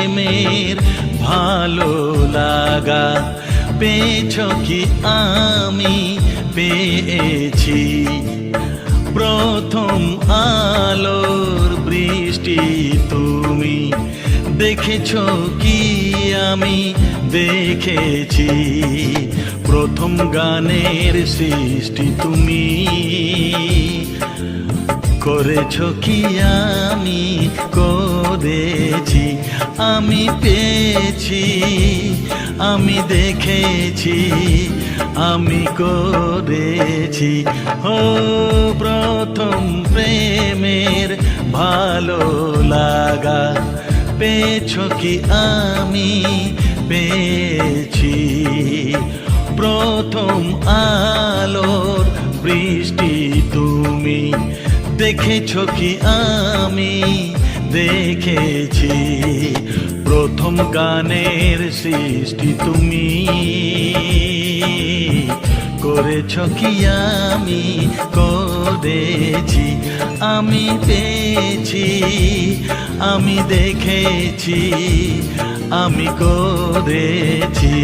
প্রেমের ভালো লাগা পেয়েছ কি আমি পেয়েছি। প্রথম আলোর বৃষ্টি তুমি দেখেছ কি আমি দেখেছি। প্রথম গানের সৃষ্টি তুমি করেছ কি আমি করেছি। আমি পেয়েছি, আমি দেখেছি, আমি করেছি। ও প্রথম প্রেমের ভালো লাগা পেয়েছ কি আমি পেয়েছি। প্রথম আলোর বৃষ্টি তুমি দেখেছ কি আমি দেখেছি। প্রথম গানের সৃষ্টি তুমি করেছ কি আমি করেছি। আমি পেয়েছি, আমি দেখেছি, আমি করেছি।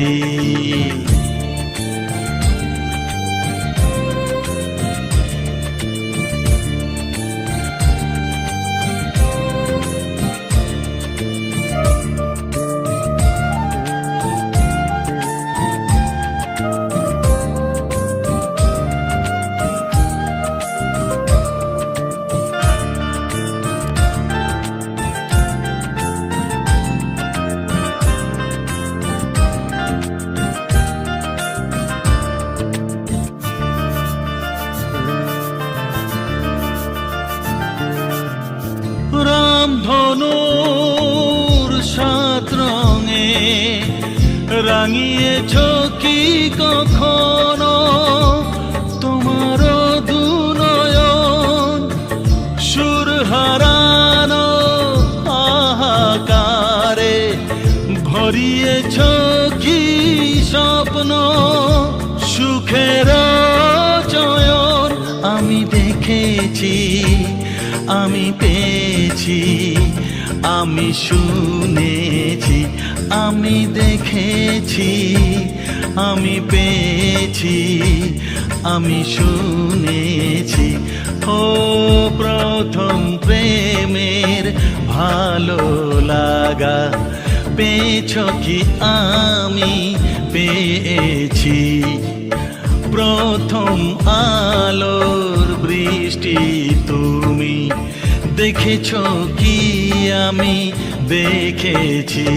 রামধনুর সাত রঙে রাঙিয়েছ কি কখনো তোমার দুনয়ন? সুর হারানো হাহাকারে ভরিয়েছ কি স্বপ্ন সুখের চয়ন? আমি দেখেছি, আমি পেয়েছি, আমি শুনেছি, আমি দেখেছি, আমি পেয়েছি, আমি শুনেছি। ও প্রথম প্রেমের ভালো লাগা পেয়েছ কি আমি পেয়েছি। প্রথম আলোর বৃষ্টি তুমি দেখেছ কি আমি দেখেছি।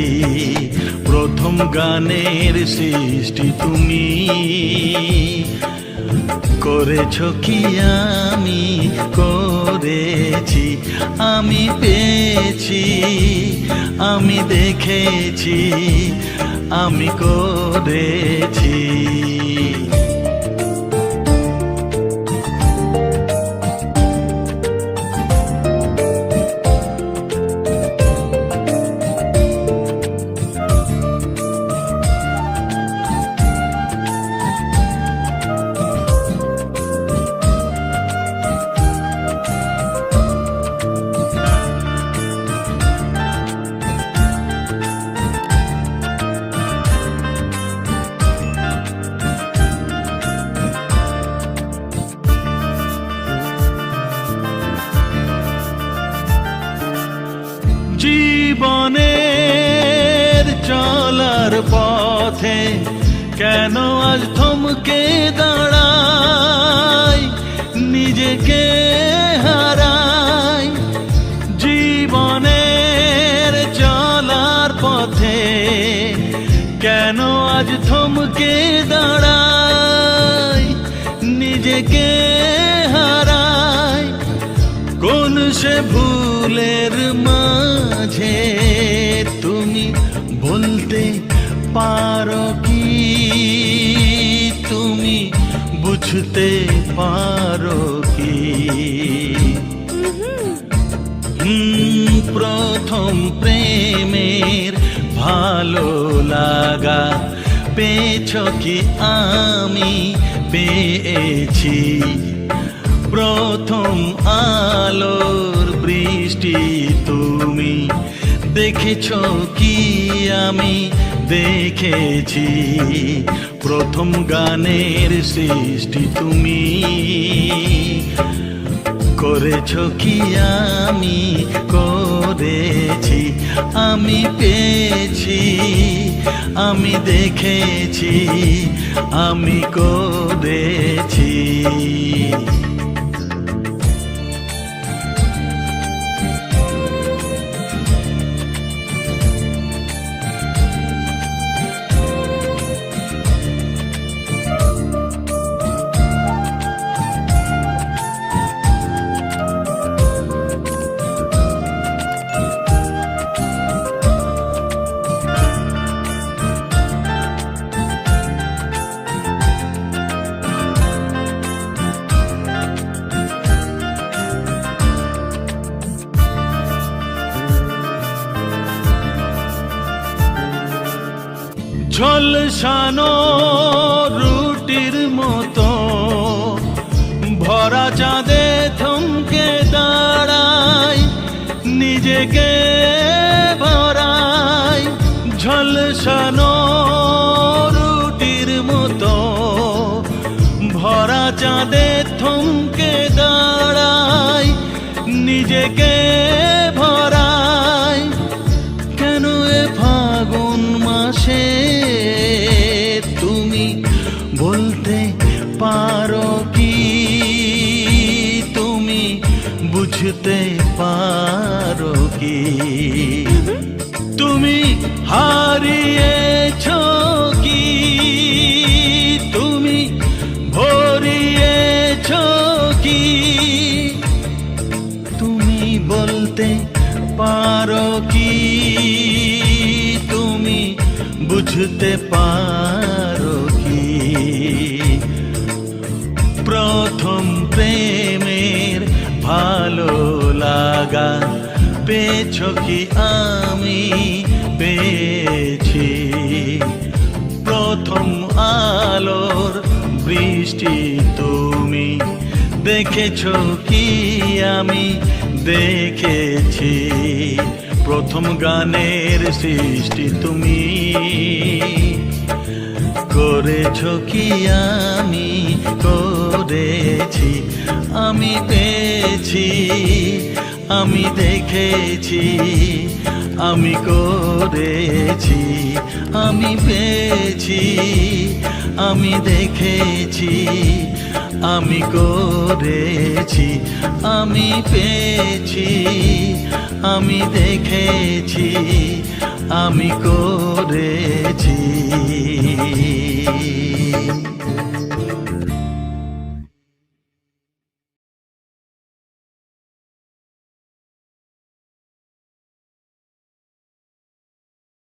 প্রথম গানের সৃষ্টি তুমি করেছ কি আমি করেছি। আমি পেয়েছি, আমি দেখেছি, আমি করেছি। জীবনের চলার পথে কেন আজ থমকে দাঁড়াই, নিজেকে হারাই। জীবনের চলার পথে কেন আজ থমকে দাঁড়াই, নিজেকে হারাই। কোন সে ভুলের মাঝে তুমি বলতে পারো কি, তুমি বুঝতে পারো কি? প্রথম প্রেমের ভালো লাগা পেয়েছ কি আমি পেয়েছি। প্রথম আলোর বৃষ্টি তুমি দেখেছো কি আমি দেখেছি, প্রথম গানের সৃষ্টি তুমি। করেছো কি আমি করেছি, আমি পেয়েছি, আমি দেখেছি, আমি করেছি। ঝলসানো রুটির মতো ভরা চাঁদে থমকে দাঁড়ায়, নিজেকে ভরাই। ঝলসানো রুটির মতো ভরা চাঁদে থমকে দাঁড়ায়, নিজেকে ভরাই। কেন এ ফাগুন মাসে তুমি বলতে পারো কি, তুমি বুঝতে পারো কি? তুমি হারিয়েছো কি, তুমি ভরিয়েছো কি? তুমি বলতে পারো কি, তুমি বুঝতে পারো কি? প্রথম প্রেমের ভালো লাগা পেয়েছো কি আমি পেয়েছি, প্রথম আলোর বৃষ্টি তুমি। দেখেছো কি আমি দেখেছি, প্রথম গানের সৃষ্টি তুমি। করেছো কি আমি করেছি, আমি পেয়েছি, আমি দেখেছি, আমি করেছি, আমি পেয়েছি, আমি দেখেছি, আমি করেছি, আমি পেয়েছি, আমি দেখেছি, আমি করেছি।